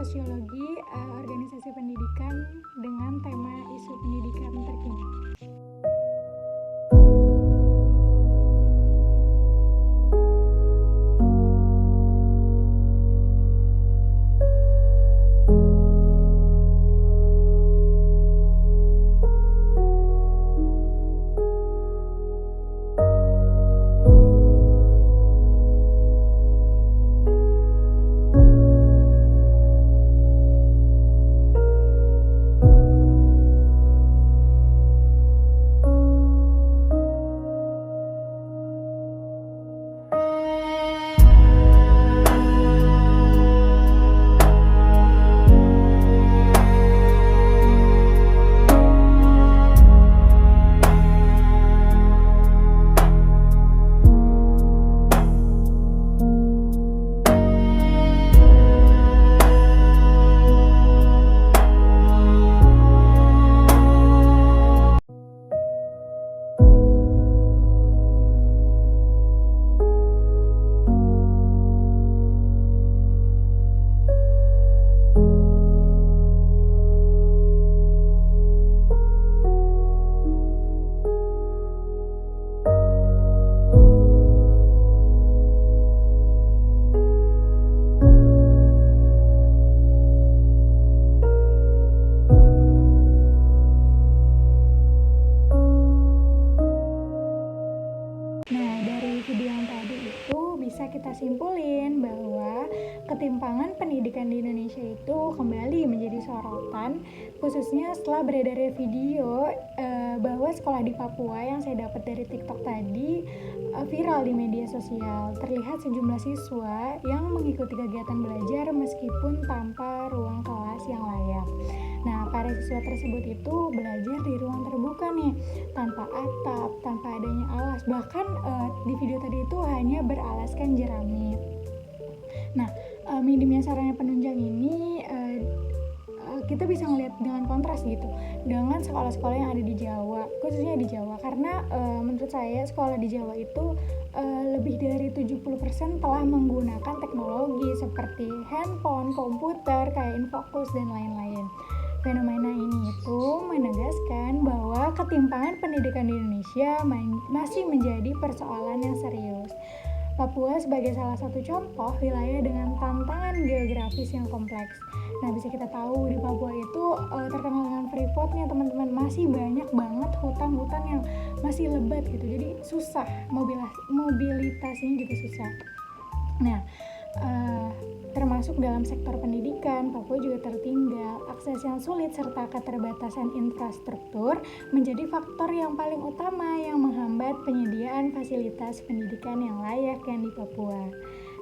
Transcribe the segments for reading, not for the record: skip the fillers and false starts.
Sosiologi Organisasi Pendidikan dengan tema isu pendidikan terkini. Bisa kita simpulin bahwa ketimpangan pendidikan di Indonesia itu kembali menjadi sorotan, khususnya setelah beredarnya video bahwa sekolah di Papua yang saya dapat dari TikTok tadi viral di media sosial. Terlihat sejumlah siswa yang mengikuti kegiatan belajar meskipun tanpa ruang kelas yang layak. Nah, para siswa tersebut itu belajar di ruang terbuka nih, tanpa atap, tanpa adanya alas. Bahkan di video tadi itu hanya beralaskan jeramit. Nah, minimnya sarana penunjang ini kita bisa ngelihat dengan kontras gitu dengan sekolah-sekolah yang ada di Jawa, khususnya di Jawa, karena menurut saya sekolah di Jawa itu lebih dari 70% telah menggunakan teknologi seperti handphone, komputer, kayak Infocus dan lain-lain. Fenomena ini itu menegaskan bahwa ketimpangan pendidikan di Indonesia masih menjadi persoalan yang serius. Papua sebagai salah satu contoh wilayah dengan tantangan geografis yang kompleks. Nah, bisa kita tahu di Papua itu terkenal dengan freeportnya teman-teman, masih banyak banget hutan-hutan yang masih lebat gitu, jadi susah, mobilitasnya juga susah. Nah, termasuk dalam sektor pendidikan, Papua juga tertinggal. Akses yang sulit serta keterbatasan infrastruktur menjadi faktor yang paling utama yang menghambat penyediaan fasilitas pendidikan yang layak yang di Papua.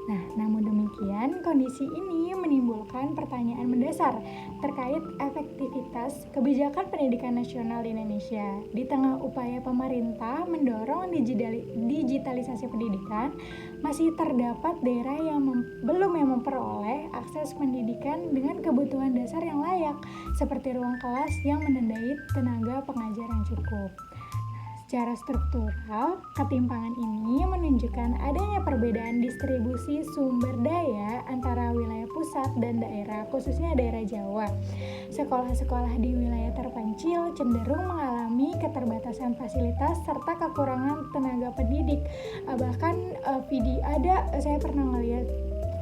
Nah, namun demikian, kondisi ini menimbulkan pertanyaan mendasar terkait efektivitas kebijakan pendidikan nasional di Indonesia. Di tengah upaya pemerintah mendorong digitalisasi pendidikan, masih terdapat daerah yang belum memperoleh akses pendidikan dengan kebutuhan dasar yang layak, seperti ruang kelas yang menandai tenaga pengajar yang cukup. Secara struktural, ketimpangan ini menunjukkan adanya perbedaan distribusi sumber daya antara wilayah pusat dan daerah, khususnya daerah Jawa. Sekolah-sekolah di wilayah terpencil cenderung mengalami keterbatasan fasilitas serta kekurangan tenaga pendidik. Bahkan saya pernah ngeliat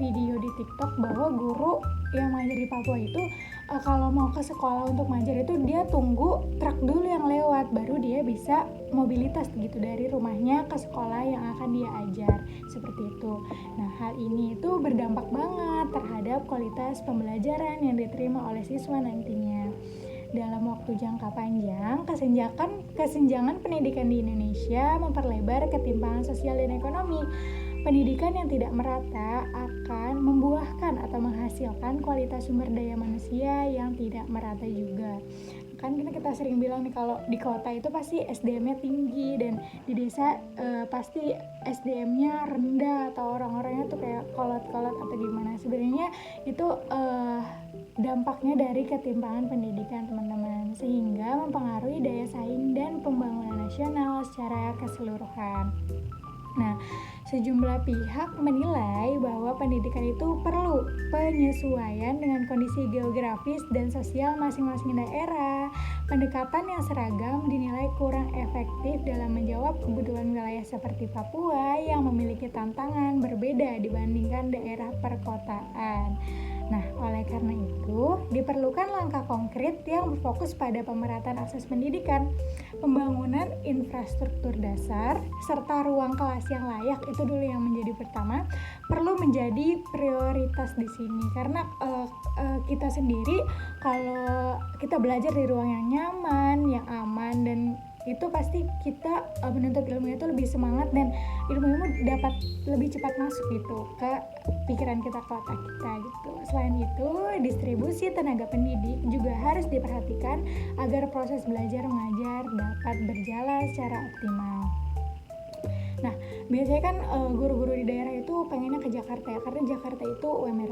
video di TikTok bahwa guru yang mengajar di Papua itu kalau mau ke sekolah untuk mengajar itu dia tunggu truk dulu yang lewat, baru dia bisa mobilitas gitu dari rumahnya ke sekolah yang akan dia ajar, seperti itu. Nah, hal ini itu berdampak banget terhadap kualitas pembelajaran yang diterima oleh siswa nantinya. Dalam waktu jangka panjang, kesenjangan pendidikan di Indonesia memperlebar ketimpangan sosial dan ekonomi. Pendidikan yang tidak merata akan membuahkan atau menghasilkan kualitas sumber daya manusia yang tidak merata juga. Kan kita sering bilang nih, kalau di kota itu pasti SDM-nya tinggi dan di desa pasti SDM-nya rendah atau orang-orangnya tuh kayak kolot-kolot atau gimana. Sebenarnya itu dampaknya dari ketimpangan pendidikan teman-teman, sehingga mempengaruhi daya saing dan pembangunan nasional secara keseluruhan. Nah, Sejumlah pihak menilai bahwa pendidikan itu perlu penyesuaian dengan kondisi geografis dan sosial masing-masing daerah. Pendekatan yang seragam dinilai kurang efektif dalam menjawab kebutuhan wilayah seperti Papua yang memiliki tantangan berbeda dibandingkan daerah perkotaan. Nah, oleh karena itu, diperlukan langkah konkret yang berfokus pada pemerataan akses pendidikan, pembangunan infrastruktur dasar, serta ruang kelas yang layak. Itu dulu yang menjadi pertama, perlu menjadi prioritas di sini. Karena kita sendiri, kalau kita belajar di ruang yang nyaman, yang aman, dan itu pasti kita menuntut ilmu itu lebih semangat dan ilmu dapat lebih cepat masuk gitu ke pikiran kita, ke otak kita gitu. Selain itu, distribusi tenaga pendidik juga harus diperhatikan agar proses belajar mengajar dapat berjalan secara optimal. Nah, biasanya kan guru-guru di daerah itu pengennya ke Jakarta ya, karena Jakarta itu UMR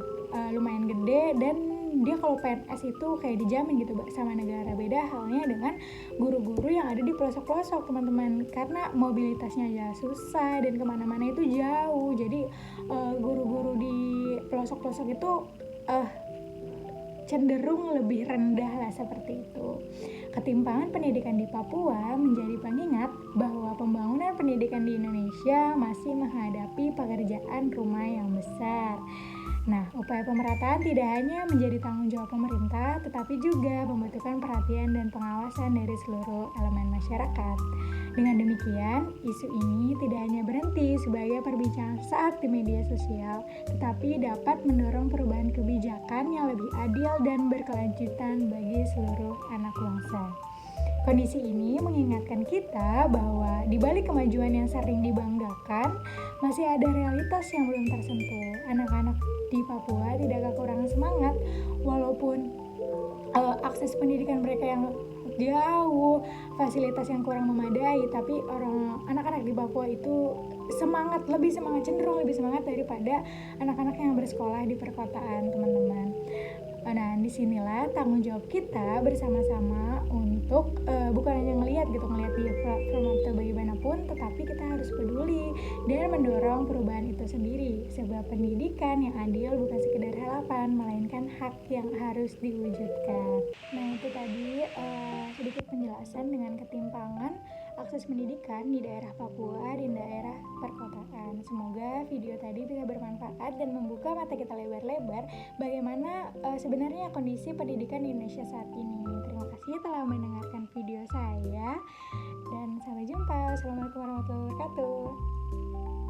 lumayan gede dan dia kalau PNS itu kayak dijamin gitu sama negara. Beda halnya dengan guru-guru yang ada di pelosok-pelosok teman-teman, karena mobilitasnya ya susah dan kemana-mana itu jauh. Jadi guru-guru di pelosok-pelosok itu cenderung lebih rendah lah, seperti itu. Ketimpangan pendidikan di Papua menjadi pengingat bahwa pembangunan pendidikan di Indonesia masih menghadapi pekerjaan rumah yang besar. Nah, upaya pemerataan tidak hanya menjadi tanggung jawab pemerintah, tetapi juga membutuhkan perhatian dan pengawasan dari seluruh elemen masyarakat. Dengan demikian, isu ini tidak hanya berhenti sebagai perbincangan saat di media sosial, tetapi dapat mendorong perubahan kebijakan yang lebih adil dan berkelanjutan bagi seluruh anak bangsa. Kondisi ini mengingatkan kita bahwa di balik kemajuan yang sering dibanggakan, masih ada realitas yang belum tersentuh. Anak-anak di Papua tidak kekurangan semangat, walaupun akses pendidikan mereka yang jauh, fasilitas yang kurang memadai, tapi anak-anak di Papua itu cenderung lebih semangat daripada anak-anak yang bersekolah di perkotaan, teman-teman. Nah, disinilah tanggung jawab kita bersama-sama untuk bukan hanya ngelihat di platform atau bagaimanapun, tetapi kita harus peduli dan mendorong perubahan itu sendiri. Sebab pendidikan yang adil bukan sekedar harapan, melainkan hak yang harus diwujudkan. Nah, itu tadi sedikit penjelasan dengan ketimpangan akses pendidikan di daerah Papua dan daerah perkotaan. Semoga video tadi bisa bermanfaat dan membuka mata kita lebar-lebar bagaimana sebenarnya kondisi pendidikan di Indonesia saat ini. Terima kasih telah mendengarkan video saya dan sampai jumpa. Assalamualaikum warahmatullahi wabarakatuh.